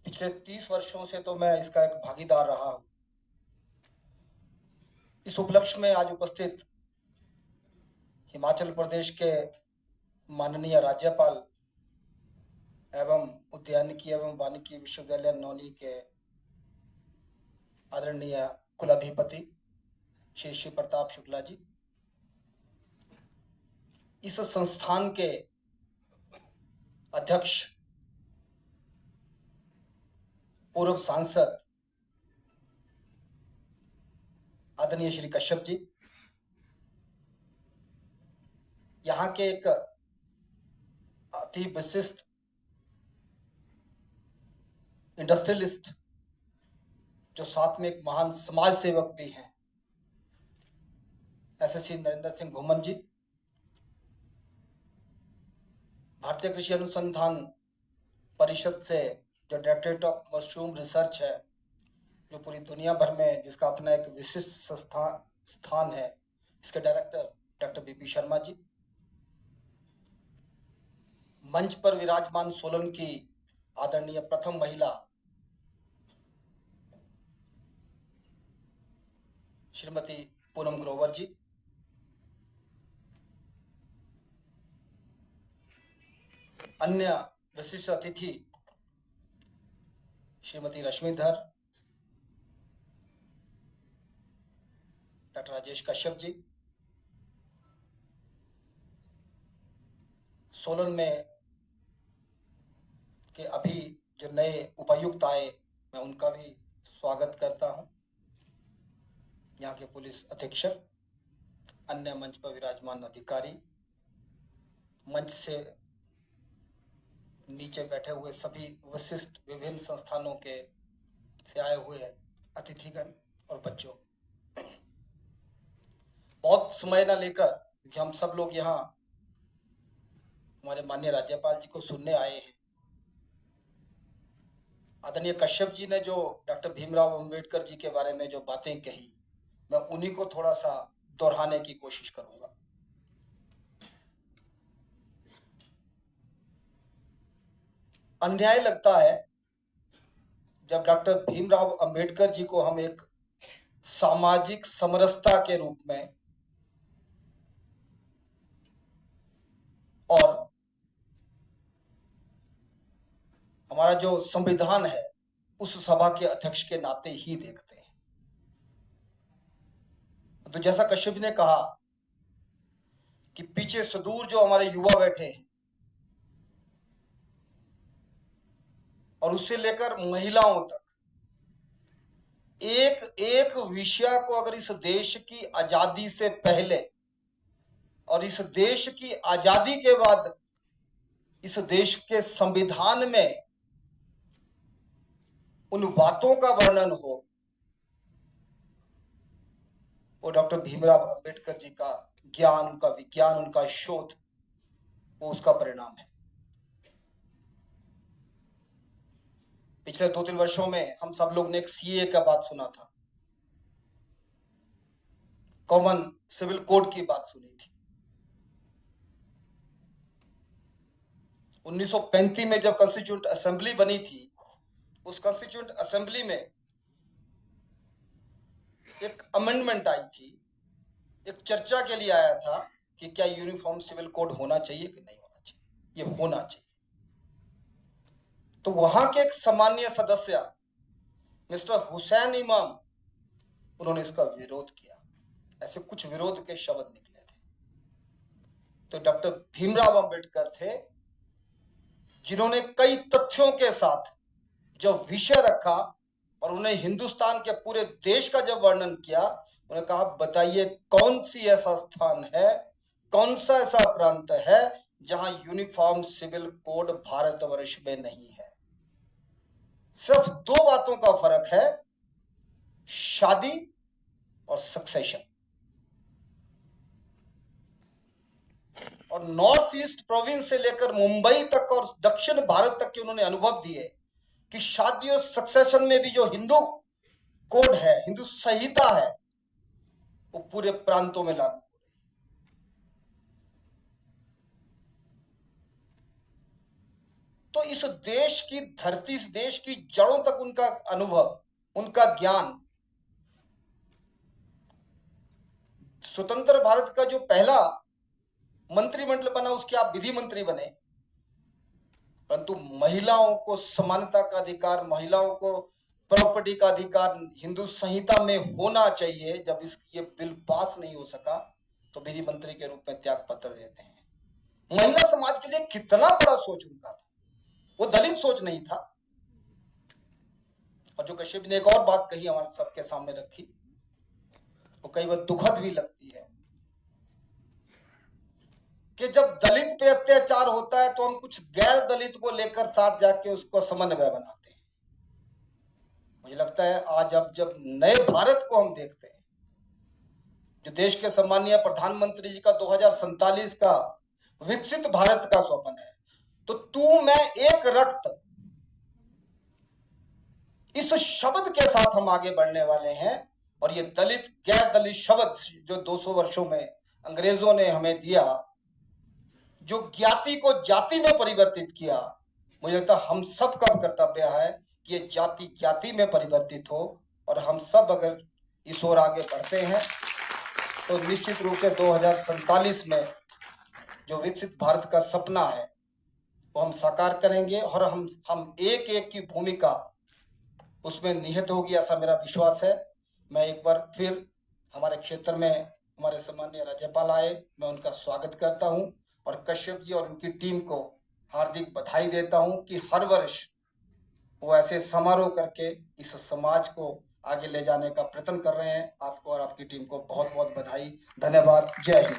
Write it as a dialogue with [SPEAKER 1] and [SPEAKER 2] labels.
[SPEAKER 1] पिछले 30 वर्षों से तो मैं इसका एक भागीदार रहा हूं। इस उपलक्ष्य में आज उपस्थित हिमाचल प्रदेश के माननीय राज्यपाल एवं उद्यानिकी एवं वानिकी विश्वविद्यालय नौनी के आदरणीय कुलाधिपति श्री श्री प्रताप शुक्ला जी, इस संस्थान के अध्यक्ष पूर्व सांसद आदरणीय श्री कश्यप जी, यहाँ के एक अति विशिष्ट इंडस्ट्रियलिस्ट जो साथ में एक महान समाज सेवक भी हैं, ऐसे श्री नरेंद्र सिंह घुमन जी, भारतीय कृषि अनुसंधान परिषद से जो डायरेक्टरेट ऑफ मशरूम रिसर्च है, जो पूरी दुनिया भर में जिसका अपना एक विशिष्ट स्थान है, इसके director doctor BP Sharma ji, मंच पर विराजमान सोलन की आदरणीय प्रथम महिला श्रीमती पूनम ग्रोवर जी, अन्य विशिष्ट अतिथि श्रीमती रश्मिधर, डॉक्टर राजेश कश्यप जी, सोलन में के अभी जो नए उपायुक्त आए, मैं उनका भी स्वागत करता हूं, यहाँ के पुलिस अधीक्षक, अन्य मंच पर विराजमान अधिकारी, मंच से नीचे बैठे हुए सभी विशिष्ट विभिन्न संस्थानों के से आए हुए अतिथिगण और बच्चों, बहुत समय न लेकर कि हम सब लोग यहाँ हमारे माननीय राज्यपाल जी को सुनने आए हैं। आदरणीय कश्यप जी ने जो डॉक्टर भीमराव अंबेडकर जी के बारे में जो बातें कही, मैं उन्हीं को थोड़ा सा दोहराने की कोशिश करूंगा। अन्याय लगता है जब डॉक्टर भीमराव अंबेडकर जी को हम एक सामाजिक समरसता के रूप में और हमारा जो संविधान है उस सभा के अध्यक्ष के नाते ही देखते हैं। तो जैसा कश्यप ने कहा कि पीछे सुदूर जो हमारे युवा बैठे हैं और उससे लेकर महिलाओं तक, एक एक विषय को अगर इस देश की आजादी से पहले और इस देश की आजादी के बाद इस देश के संविधान में उन बातों का वर्णन हो, वो डॉक्टर भीमराव अंबेडकर जी का ज्ञान, उनका विज्ञान, उनका शोध, वो उसका परिणाम है। पिछले 2-3 वर्षों में हम सब लोग ने एक सीए का बात सुना था, कॉमन सिविल कोड की बात सुनी थी। 1935 में जब कॉन्स्टिट्यूएंट असेंबली बनी थी, उस कॉन्स्टिट्यूएंट असेंबली में एक अमेंडमेंट आई थी, एक चर्चा के लिए आया था कि क्या यूनिफॉर्म सिविल कोड होना चाहिए कि नहीं होना चाहिए। ये होना चाहिए। तो वहां के एक सामान्य सदस्य मिस्टर हुसैन इमाम, उन्होंने इसका विरोध किया। ऐसे कुछ विरोध के शब्द निकले थे। तो डॉक्टर भीमराव अंबेडकर थे जिन्होंने कई तथ्यों के साथ जब विषय रखा और उन्हें हिंदुस्तान के पूरे देश का जब वर्णन किया, उन्होंने कहा बताइए कौन सी ऐसा स्थान है, कौन सा ऐसा प्रांत है जहां यूनिफॉर्म सिविल कोड भारतवर्ष में नहीं है। सिर्फ 2 बातों का फर्क है, शादी और सक्सेशन। और नॉर्थ ईस्ट प्रोविंस से लेकर मुंबई तक और दक्षिण भारत तक के उन्होंने अनुभव दिए कि शादी और सक्सेशन में भी जो हिंदू कोड है, हिंदू संहिता है, वो पूरे प्रांतों में लागू हो रही है। तो इस देश की धरती, इस देश की जड़ों तक उनका अनुभव, उनका ज्ञान, स्वतंत्र भारत का जो पहला मंत्रिमंडल बना उसके आप विधि मंत्री बने, परंतु महिलाओं को समानता का अधिकार, महिलाओं को प्रॉपर्टी का अधिकार हिंदू संहिता में होना चाहिए, जब ये बिल पास नहीं हो सका तो विधि मंत्री के रूप में त्याग पत्र देते हैं। महिला समाज के लिए कितना बड़ा सोच उनका था, वो दलित सोच नहीं था। और जो कश्यप ने एक और बात कही, हमारे सबके सामने रखी, वो कई बार दुखद भी लगती है कि जब दलित पे अत्याचार होता है तो हम कुछ गैर दलित को लेकर साथ जाके उसको समन्वय बनाते हैं। मुझे लगता है आज अब जब नए भारत को हम देखते हैं, जो देश के सम्मानीय प्रधानमंत्री जी का 2047 का विकसित भारत का स्वप्न है, तो तू मैं एक रक्त, इस शब्द के साथ हम आगे बढ़ने वाले हैं। और ये दलित गैर दलित शब्द जो 200 वर्षों में अंग्रेजों ने हमें दिया, जो ज्ञाति को जाति में परिवर्तित किया, मुझे लगता है हम सब का कर्तव्य है कि ये जाति ज्ञाति में परिवर्तित हो। और हम सब अगर इस ओर आगे बढ़ते हैं तो निश्चित रूप से 2047 में जो विकसित भारत का सपना है वो हम साकार करेंगे। और हम एक एक की भूमिका उसमें निहित होगी, ऐसा मेरा विश्वास है। मैं एक बार फिर हमारे क्षेत्र में हमारे सम्माननीय राज्यपाल आए, मैं उनका स्वागत करता हूं और कश्यप जी और उनकी टीम को हार्दिक बधाई देता हूं कि हर वर्ष वो ऐसे समारोह करके इस समाज को आगे ले जाने का प्रयत्न कर रहे हैं। आपको और आपकी टीम को बहुत बहुत बधाई, धन्यवाद, जय हिंद।